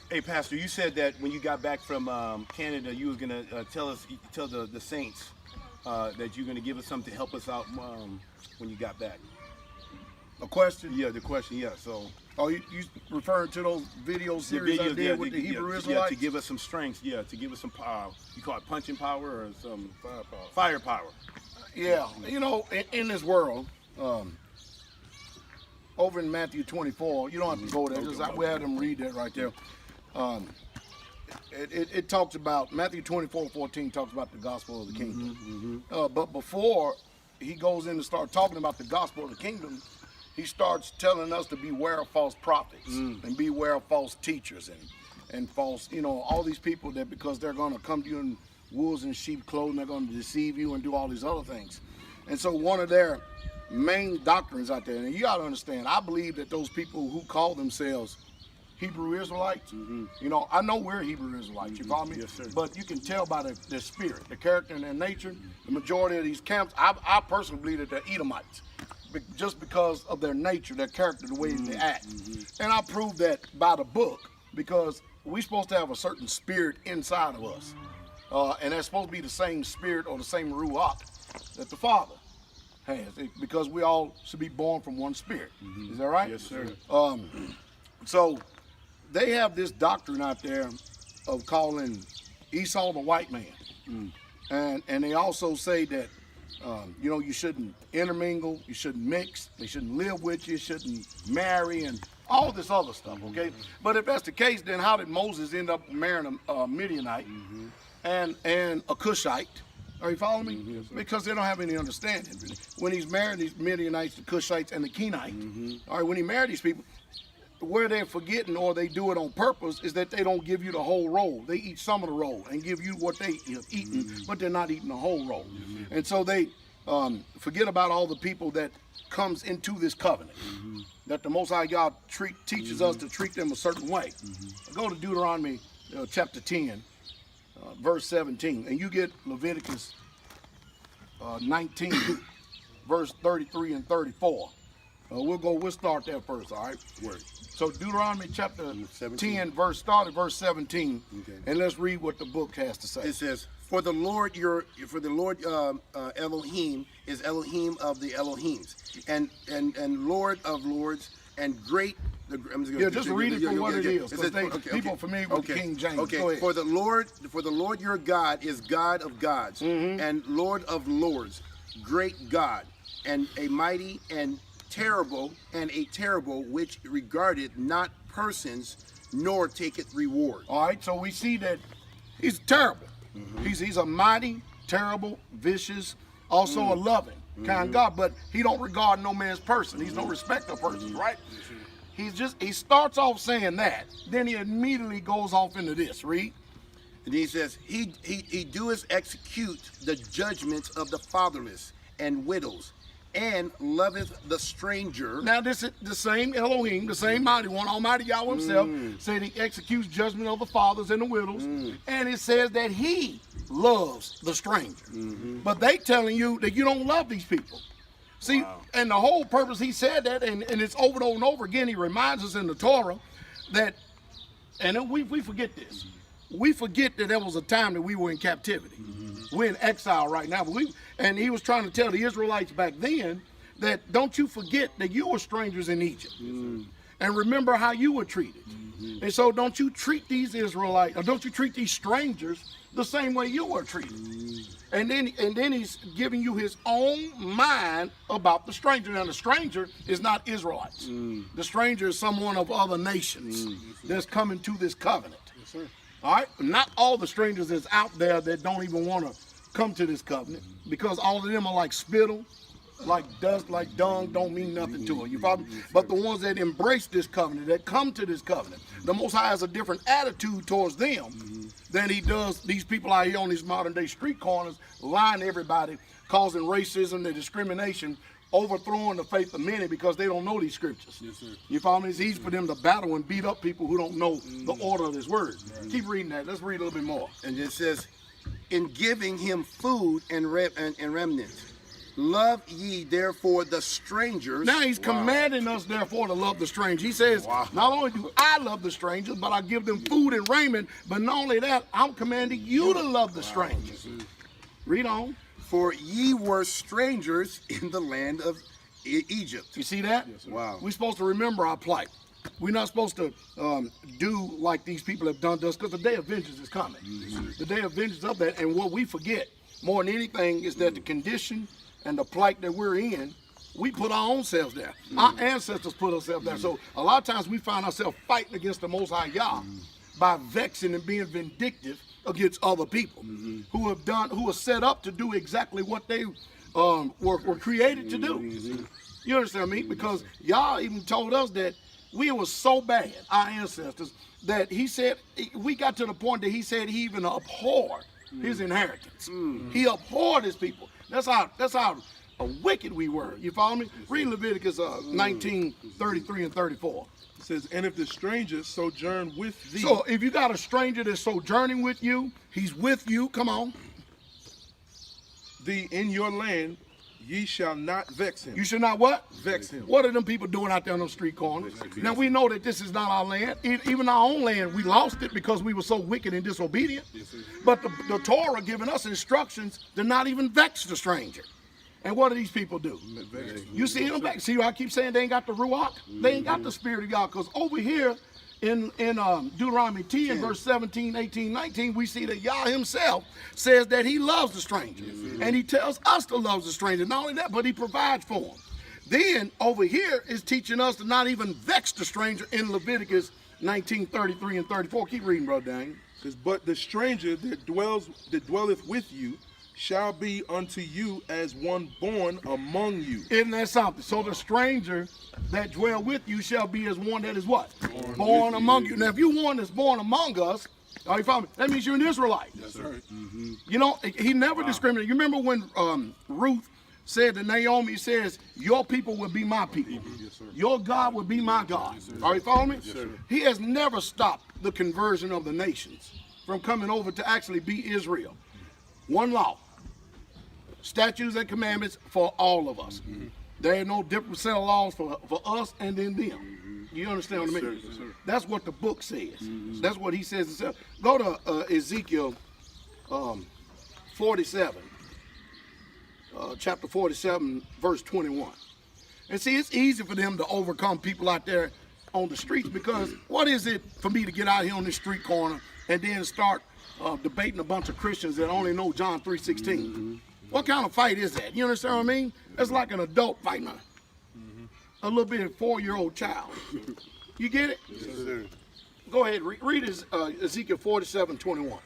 Hey, Pastor, you said that when you got back from Canada, you was gonna tell the saints that you're gonna give us something to help us out when you got back. A question? Yeah, the question. Yeah. So. Oh, you referring to those video series I did with the Hebrew Israelites? Yeah, to give us some strength. Yeah, to give us some power. You call it punching power or some firepower? Firepower. Yeah, you know, in this world, over in Matthew 24, you don't have to go there. We had them read that right there. It talks about, Matthew 24:14 talks about the gospel of the kingdom. But before he goes in and start talking about the gospel of the kingdom, he starts telling us to beware of false prophets and beware of false teachers and false, you know, all these people that because they're going to come to you in wolves and sheep clothing, they're going to deceive you and do all these other things. And so one of their main doctrines out there, and you got to understand, I believe that those people who call themselves Hebrew Israelites, you know, I know we're Hebrew Israelites, you follow me? Yes, sir. But you can tell by their spirit, their character and their nature, the majority of these camps, I personally believe that they're Edomites. Just because of their nature, their character, the way they act. And I proved that by the book because we're supposed to have a certain spirit inside of us. And that's supposed to be the same spirit or the same ruach that the Father has, because we all should be born from one spirit. Is that right? Yes, sir. So they have this doctrine out there of calling Esau the white man. And they also say that you know, you shouldn't intermingle, you shouldn't mix, they shouldn't live with you shouldn't marry, and all this other stuff, okay? But if that's the case, then how did Moses end up marrying a Midianite and a Cushite? Are you following me? Yes, because they don't have any understanding. When he's married these Midianites, the Cushites, and the Kenite, all right, when he married these people, where they're forgetting or they do it on purpose is that they don't give you the whole roll. They eat some of the roll and give you what they have eaten, but they're not eating the whole roll. And so they forget about all the people that comes into this covenant, that the Most High God teaches us to treat them a certain way. Go to Deuteronomy chapter 10, verse 17, and you get Leviticus 19, verse 33 and 34. We'll start there first, all right? Word. So Deuteronomy chapter 17. 10, start at verse 17, and let's read what the book has to say. It says, "For the Lord Elohim is Elohim of the Elohims, and Lord of lords, and great." Just read it for what it is, because people are familiar with King James. Okay. Go ahead. For the Lord your God is God of gods, and Lord of lords, great God, and a mighty and a terrible which regardeth not persons nor taketh reward. All right, so we see that he's terrible. He's a mighty, terrible, vicious, also a loving kind God, but he don't regard no man's person. He's no respecter of persons, right? He starts off saying that, then he immediately goes off into this. Read. And he says, he doeth execute the judgments of the fatherless and widows, and loveth the stranger. Now this is the same Elohim, the same mighty one, Almighty Yahweh himself, said he executes judgment of the fathers and the widows, and it says that he loves the stranger. But they telling you that you don't love these people. See, and the whole purpose he said that, and it's over and over again, he reminds us in the Torah that, and we forget this. We forget that there was a time that we were in captivity. We're in exile right now. And he was trying to tell the Israelites back then that don't you forget that you were strangers in Egypt. And remember how you were treated. And so don't you treat these Israelites, or don't you treat these strangers the same way you were treated. And then he's giving you his own mind about the stranger. Now the stranger is not Israelites. The stranger is someone of other nations that's coming to this covenant. Yes, sir. All right, not all the strangers that's out there that don't even want to come to this covenant, because all of them are like spittle, like dust, like dung, don't mean nothing to them. You follow me? But the ones that embrace this covenant, that come to this covenant, the Most High has a different attitude towards them than he does these people out here on these modern day street corners, lying to everybody, causing racism and discrimination, overthrowing the faith of many because they don't know these scriptures. Yes, sir. You follow me? It's easy for them to battle and beat up people who don't know the order of this word. Keep reading that. Let's read a little bit more. And it says, in giving him food and remnant, Love ye therefore the strangers. Now he's commanding us, therefore, to love the stranger. He says, not only do I love the strangers, but I give them food and raiment. But not only that, I'm commanding you to love the strangers. Read on. For ye were strangers in the land of Egypt. You see that? Yes, sir. Wow. We're supposed to remember our plight. We're not supposed to do like these people have done to us, because the day of vengeance is coming. The day of vengeance of that. And what we forget more than anything is that the condition and the plight that we're in, we put our own selves there. Our ancestors put ourselves there. So a lot of times we find ourselves fighting against the Most High Yah by vexing and being vindictive against other people who are set up to do exactly what they were created to do. You understand me? Because Yah even told us that we were so bad, our ancestors, that he said, we got to the point that he said he even abhorred his inheritance. He abhorred his people. That's how wicked we were. You follow me? Read Leviticus 19:33 and 34. It says, and if the stranger sojourn with thee. So if you got a stranger that's sojourning with you, he's with you, come on. Thee in your land, ye shall not vex him. You should not what? Vex him. What are them people doing out there on those street corners? Now we know that this is not our land. Even our own land, we lost it because we were so wicked and disobedient. But the Torah giving us instructions to not even vex the stranger. And what do these people do? You see them back. See how I keep saying they ain't got the Ruach? They ain't got the Spirit of God. Because over here in Deuteronomy 10, verse 17, 18, 19, we see that Yah himself says that he loves the stranger. And he tells us to love the stranger. Not only that, but he provides for him. Then over here is teaching us to not even vex the stranger in Leviticus 19:33 and 34. Keep reading, Brother Daniel. It says, but the stranger that dwelleth with you shall be unto you as one born among you. Isn't that something? So the stranger that dwell with you shall be as one that is what? Born among you. Now, if you one that's born among us, are you following me? That means you're an Israelite. Yes, sir. You know, he never discriminated. You remember when Ruth said to Naomi, says, your people will be my people. Yes, sir. Your God will be my God. Are you following me? Yes, sir. He has never stopped the conversion of the nations from coming over to actually be Israel. One law. Statutes and commandments for all of us. There ain't no different set of laws for us and then them. You understand what I mean? Yes, sir. That's what the book says. That's what he says himself. Go to Ezekiel 47, chapter 47, verse 21. And see, it's easy for them to overcome people out there on the streets, because what is it for me to get out here on this street corner and then start debating a bunch of Christians that only know John 3:16? What kind of fight is that? You understand what I mean? That's like an adult fighting a little bit of 4-year-old child. You get it? Yes, sir. Go ahead, read Ezekiel 47:21.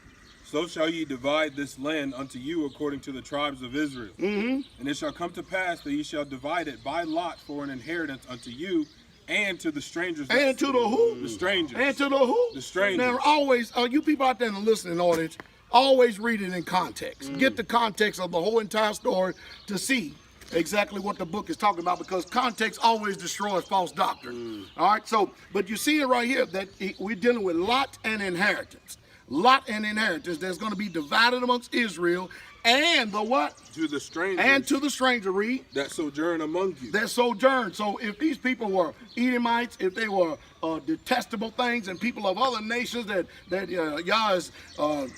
So shall ye divide this land unto you according to the tribes of Israel. And it shall come to pass that ye shall divide it by lot for an inheritance unto you and to the strangers. And to the who? The strangers. And to the who? The strangers. Now, always, you people out there in the listening audience, always read it in context. Get the context of the whole entire story to see exactly what the book is talking about, because context always destroys false doctrine. All right, so, but you see it right here that we're dealing with lot and inheritance. Lot and inheritance that's going to be divided amongst Israel and the what? To the strangers. And to the stranger, read. That sojourn among you. That sojourn. So if these people were Edomites, if they were detestable things and people of other nations that Yah is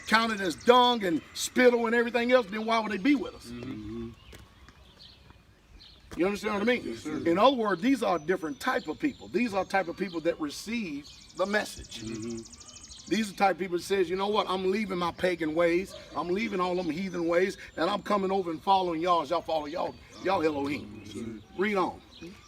counted as dung and spittle and everything else, then why would they be with us? You understand what I mean? Yes, sir. In other words, these are different type of people. These are type of people that receive the message. These are the type of people that says, you know what, I'm leaving my pagan ways, I'm leaving all them heathen ways, and I'm coming over and following y'all as y'all follow y'all Elohim. Read on.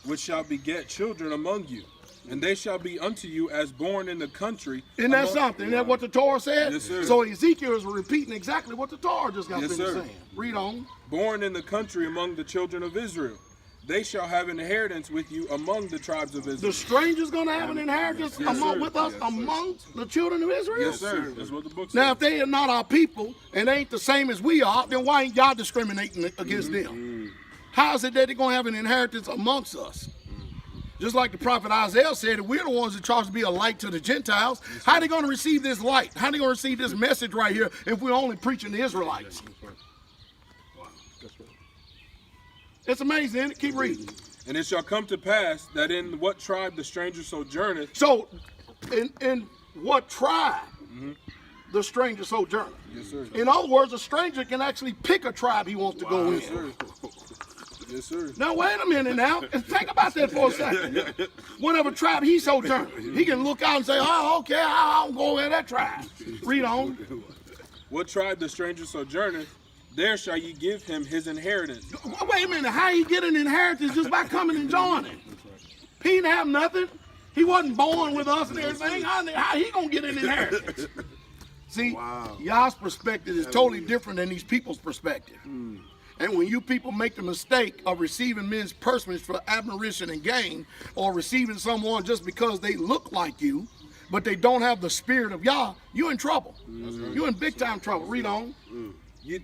Which shall beget children among you, and they shall be unto you as born in the country. Isn't that something? Isn't that what the Torah said? Yes, sir. So Ezekiel is repeating exactly what the Torah just got Yes, finished sir. saying. Read on. Born in the country among the children of Israel. They shall have inheritance with you among the tribes of Israel. The stranger's going to have an inheritance Yes, sir. with us among the children of Israel? Yes, sir. That's what the book says. Now, if they are not our people and they ain't the same as we are, then why ain't y'all discriminating against them? How is it that they're going to have an inheritance amongst us? Just like the prophet Isaiah said, we're the ones that charged to be a light to the Gentiles. How are they going to receive this light? How are they going to receive this message right here if we're only preaching the Israelites? It's amazing, isn't it? Keep reading. And it shall come to pass that in what tribe the stranger sojourneth. So, in what tribe the stranger sojourneth? Yes, sir. In other words, a stranger can actually pick a tribe he wants to go in. Yes, sir. Yes, sir. Now, wait a minute now. And think about that for a second. Whatever tribe he sojourned, he can look out and say, oh, okay, I'll go in that tribe. Read on. What tribe the stranger sojourneth, there shall ye give him his inheritance. Wait a minute. How he get an inheritance just by coming and joining? He didn't have nothing. He wasn't born with us and everything. How he going to get an inheritance? See, y'all's perspective is totally different than these people's perspective. And when you people make the mistake of receiving men's personage for admiration and gain, or receiving someone just because they look like you, but they don't have the spirit of Yah, you're in trouble. You're in big time trouble. Read on.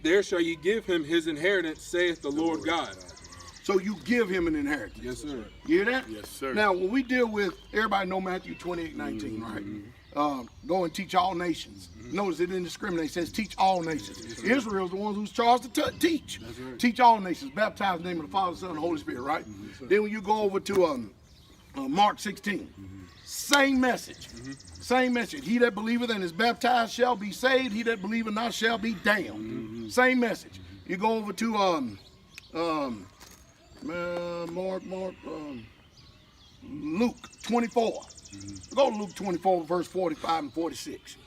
There shall ye give him his inheritance, saith the Lord God. So you give him an inheritance. Yes, sir. You hear that? Yes, sir. Now, when we deal with, everybody know Matthew 28:19, right? Go and teach all nations. Notice it didn't discriminate. It says teach all nations. Israel's the ones who's charged to teach. Right. Teach all nations. Baptize in the name of the Father, Son, and Holy Spirit, right? Then when you go over to Mark 16, same message. Same message. He that believeth and is baptized shall be saved. He that believeth not shall be damned. Same message. You go over to Luke 24. Go to Luke 24, verse 45 and 46.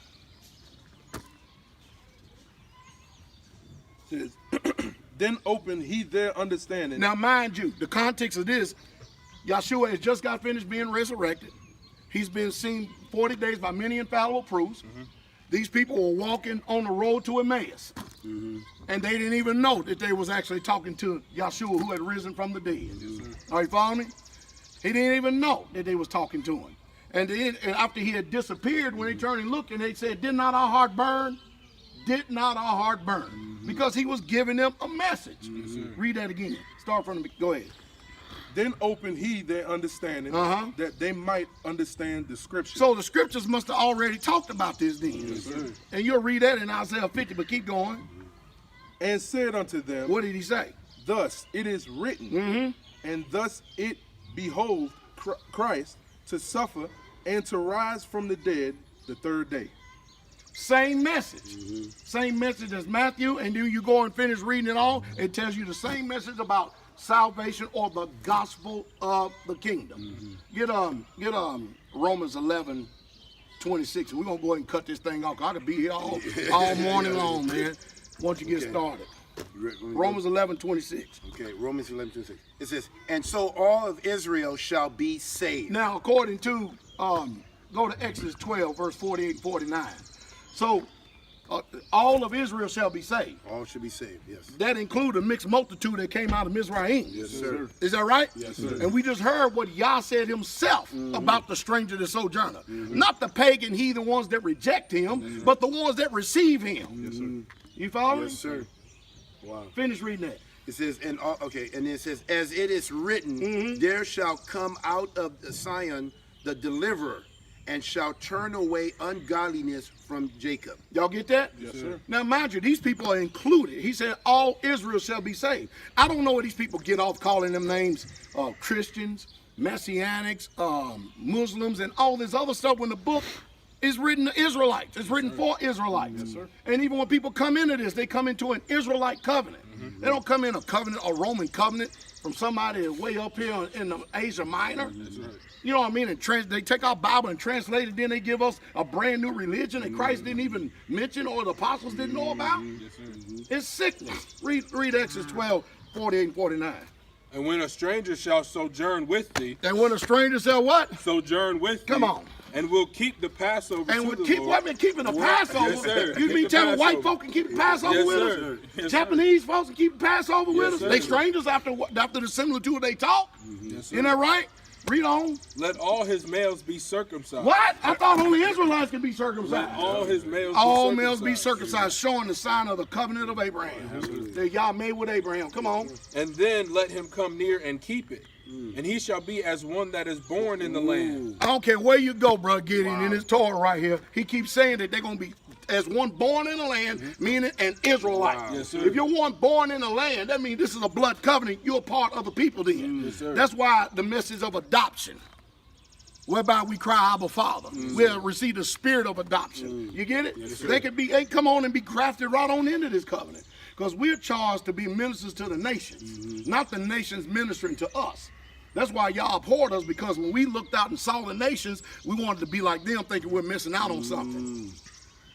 Says, then opened he their understanding. Now, mind you, the context of this, Yahshua has just got finished being resurrected. He's been seen 40 days by many infallible proofs. These people were walking on the road to Emmaus. And they didn't even know that they was actually talking to Yahshua, who had risen from the dead. Are you following me? He didn't even know that they was talking to him. And after he had disappeared, when they turned and looked, and they said, did not our heart burn? Did not our heart burn? Because he was giving them a message. Read that again. Start from the, go ahead. Then opened he their understanding, that they might understand the scriptures. So the scriptures must have already talked about this then. And you'll read that in Isaiah 50, but keep going. And said unto them, What did he say? thus it is written, and thus it behoved Christ to suffer and to rise from the dead the third day. Same message. Same message as Matthew, and then you go and finish reading it all. It tells you the same message about salvation or the gospel of the kingdom. Get Romans 11:26. We're gonna go ahead and cut this thing off. I could be here all morning long, man. Once you get started. Romans 11:26. Okay, Romans 11:26. It says, and so all of Israel shall be saved. Now, according to go to Exodus 12, verse 48 and 49. So all of Israel shall be saved. All should be saved, yes. That includes a mixed multitude that came out of Mizraim. Yes, sir. Is that right? Yes, sir. And we just heard what Yah said himself about the stranger, the sojourner. Not the pagan heathen ones that reject him, but the ones that receive him. Yes, sir. You follow me? Yes, sir. Wow. Finish reading that. It says, and it says, as it is written, there shall come out of Zion the deliverer, and shall turn away ungodliness from Jacob. Y'all get that? Yes, sir. Now, mind you, these people are included. He said, all Israel shall be saved. I don't know where these people get off calling them names Christians, Messianics, Muslims, and all this other stuff when the book is written to Israelites. It's written for Israelites. Yes, sir. And even when people come into this, they come into an Israelite covenant. They don't come in a covenant, a Roman covenant from somebody way up here in the Asia Minor. You know what I mean? And they take our Bible and translate it, then they give us a brand new religion that Christ didn't even mention or the apostles didn't know about. It's sickness. Read Exodus 12, 48 and 49. And when a stranger shall sojourn with thee, And when a stranger shall what? sojourn with Come thee, on. and will keep the Passover And to would the keep Lord. what mean keeping the Passover? Yes, sir. You Keep mean the telling white Passover. folk can keep the Passover Yes, with sir. us? Yes, Japanese folks can keep the Passover with us? sir. They strangers after the similitude they talk? Yes, sir. Isn't that right? Read on. Let all his males be circumcised. What? I thought only Israelites could be Let circumcised. all his males All be males be circumcised. circumcised, showing the sign of the covenant of Abraham. That y'all made with Abraham. Come on. And then let him come near and keep it. And he shall be as one that is born in the land. I don't care where you go, bro, Gideon, in this Torah right here. He keeps saying that they're going to be as one born in the land, meaning an Israelite. Wow. Yes, sir. If you're one born in the land, that means this is a blood covenant. You're a part of the people then. Yes, sir. That's why the message of adoption, whereby we cry, Abba, Father. We'll receive the spirit of adoption. You get it? Yes, sir. They come on and be grafted right on into this covenant. Because we're charged to be ministers to the nations, not the nations ministering to us. That's why y'all abhorred us, because when we looked out and saw the nations, we wanted to be like them, thinking we're missing out on something.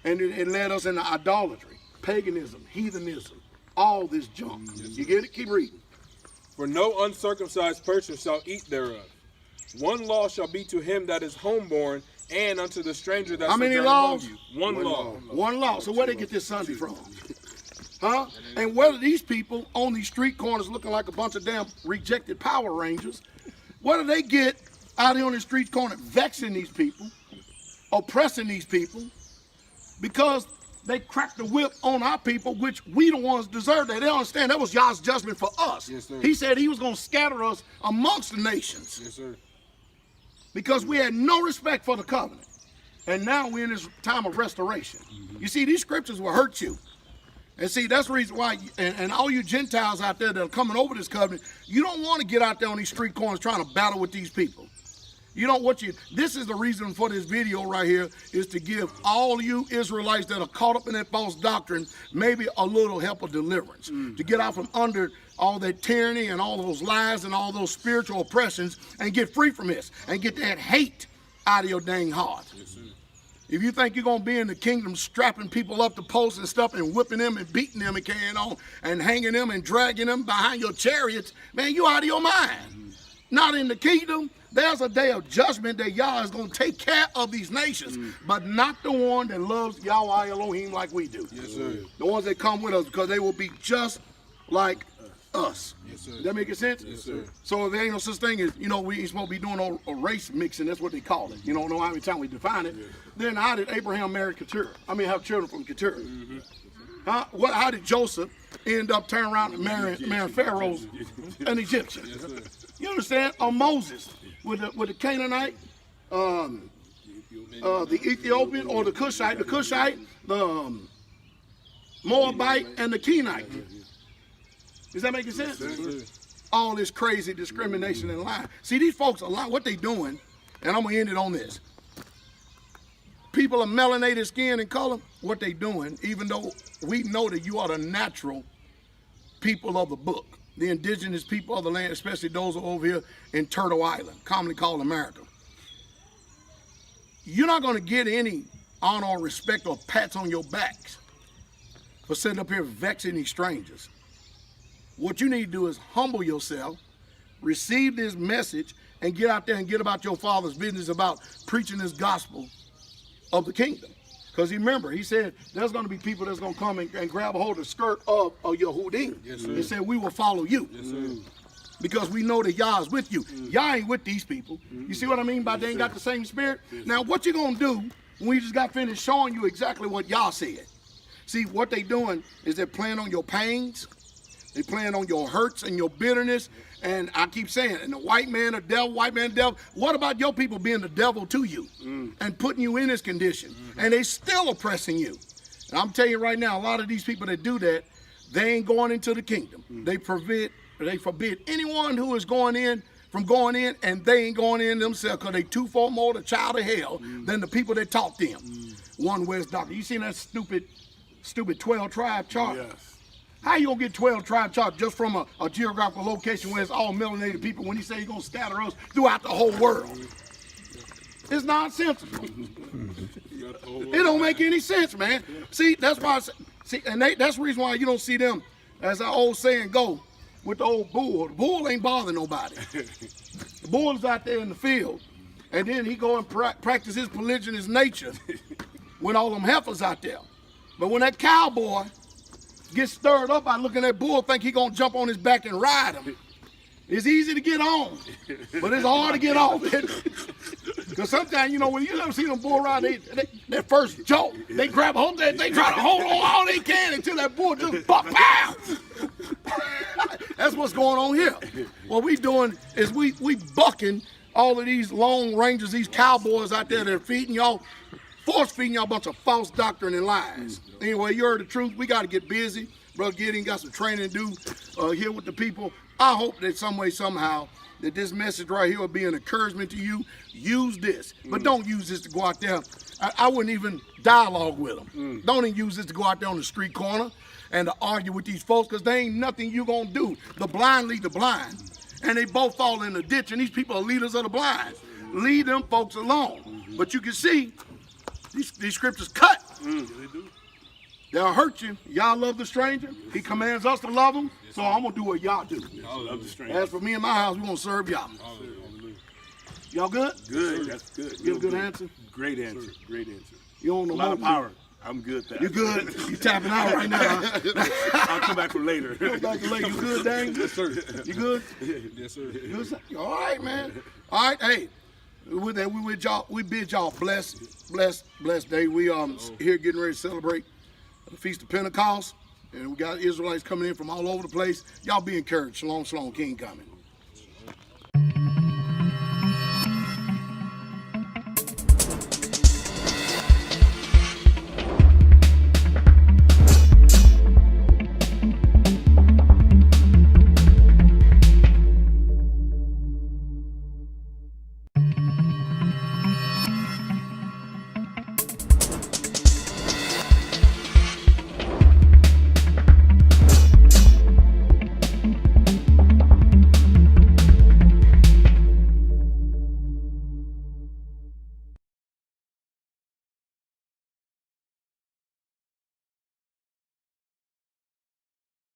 And it led us into idolatry, paganism, heathenism, all this junk. You get it? Keep reading. For no uncircumcised person shall eat thereof. One law shall be to him that is homeborn, and unto the stranger that How many sojourn laws? among you. One law. One law. So where they get this Sunday from? Huh? And whether these people on these street corners looking like a bunch of damn rejected Power Rangers, what do they get out here on the street corner vexing these people, oppressing these people, because they cracked the whip on our people, which we the ones deserve that. They don't understand that was Yah's judgment for us. Yes, sir. He said he was going to scatter us amongst the nations Yes, sir. because we had no respect for the covenant. And now we're in this time of restoration. You see, these scriptures will hurt you. And see, that's the reason why, and all you Gentiles out there that are coming over this covenant, you don't want to get out there on these street corners trying to battle with these people. You don't want you. This is the reason for this video right here, is to give all you Israelites that are caught up in that false doctrine maybe a little help of deliverance, to get out from under all that tyranny and all those lies and all those spiritual oppressions, and get free from this and get that hate out of your dang heart. Yes, sir. If you think you're going to be in the kingdom strapping people up to posts and stuff and whipping them and beating them and carrying on and hanging them and dragging them behind your chariots, man, you out of your mind. Not in the kingdom. There's a day of judgment that Yah is going to take care of these nations, but not the one that loves Yahweh Elohim like we do. Yes, sir. The ones that come with us, because they will be just like us. Yes, sir. Does that make sense? Yes, sir. So if there ain't no such thing as, we ain't supposed to be doing a race mixing, that's what they call it. You don't know how many times we define it. Then how did Abraham marry Keturah? Have children from Keturah? Huh? How did Joseph end up turning around and marrying Pharaoh's an Egyptian? Yes, sir. You understand? Or Moses with the Canaanite, the Ethiopian, or the Cushite, the Moabite, and the Kenite. Is that making sense? Yes, sir. All this crazy discrimination and lying. See, these folks are lying. What they doing, and I'm going to end it on this. People of melanated skin and color, what they doing, even though we know that you are the natural people of the book, the indigenous people of the land, especially those over here in Turtle Island, commonly called America. You're not going to get any honor or respect or pats on your backs for sitting up here vexing these strangers. What you need to do is humble yourself, receive this message, and get out there and get about your Father's business about preaching this gospel of the kingdom. Because remember, he said there's going to be people that's going to come and grab a hold of the skirt of Yehudim. Yes, sir. And say, we will follow you. Yes, sir. Because we know that Yah is with you. Yah ain't with these people. You see what I mean by they ain't got the same spirit? Now, what you going to do when we just got finished showing you exactly what Yah said? See, what they doing is they're playing on your pains. They playing on your hurts and your bitterness. And I keep saying, and the white man, the devil, white man, the devil. What about your people being the devil to you and putting you in this condition? And they still oppressing you. And I'm telling you right now, a lot of these people that do that, they ain't going into the kingdom. They forbid anyone who is going in from going in, and they ain't going in themselves, because they twofold more the child of hell than the people that taught them. One West Doctor. You seen that stupid 12 tribe chart? Yes. How you gonna get 12 tribe chart just from a geographical location where it's all melanated people when he say he's gonna scatter us throughout the whole world? It's nonsensical. It don't make any sense, man. See, that's why. That's the reason why you don't see them, as our old saying go, with the old bull. The bull ain't bothering nobody. The bull is out there in the field, and then he go and practice his polygynous nature when all them heifers out there. But when that cowboy gets stirred up by looking at that bull, think he gonna jump on his back and ride him. It's easy to get on, but it's hard to get off. Because sometimes, when you ever see them bull ride, that first jolt, they grab a hold of that, they try to hold on all they can until that bull just pow. That's what's going on here. What we doing is we bucking all of these lone rangers, these cowboys out there that are feeding y'all force feeding y'all a bunch of false doctrine and lies. Anyway, you heard the truth. We got to get busy. Brother Gideon got some training to do here with the people. I hope that some way, somehow, that this message right here will be an encouragement to you. Use this, but don't use this to go out there. I wouldn't even dialogue with them. Don't even use this to go out there on the street corner and to argue with these folks, because there ain't nothing you gonna do. The blind lead the blind, and they both fall in the ditch, and these people are leaders of the blind. Leave them folks alone. But you can see, these scriptures cut. They'll hurt you. Y'all love the stranger. He commands us to love him, so I'm gonna do what y'all do. I love the stranger. As for me and my house, we're gonna serve y'all. Y'all good? Good. That's good. Get a good answer? Great answer. Great answer. You don't know A lot of more. power. I'm good. You good? You tapping out right now. I'll come back for later. Come back to later. You good, Dang? Yes, sir. You good? Yes, sir. Good, sir? All right, man. All right, hey. With that, we bid y'all blessed day. We here getting ready to celebrate the Feast of Pentecost, and we got Israelites coming in from all over the place. Y'all be encouraged. Shalom, shalom, King coming.